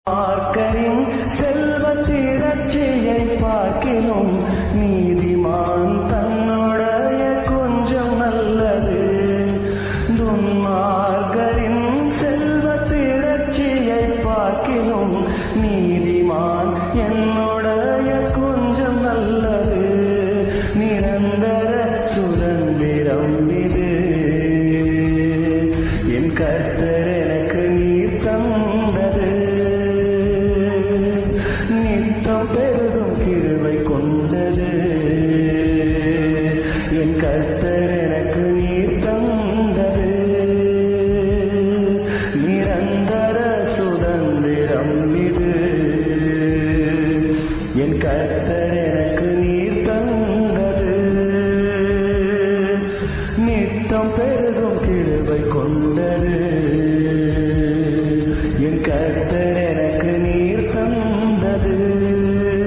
பார்க்கரின் செல்வத்திரட்சியை பார்க்கினும் நீதிமான் தன்னுடைய கொஞ்சம் நல்லது. துன்மார்க்கரின் செல்வத்திரட்சியை பார்க்கினும் நீதிமான் என்னுடைய கொஞ்சம் நல்லது. நிரந்தர சுதந்திரம் இது என் கர்த்தர் எனக்கு நீர் தந்தது. நித்தம் பெருகும் கிருபை கொண்டது என் கர்த்தர் எனக்கு நீர் தந்தது. நிரந்தர சுதந்திரம் இது என் கர்த்தர்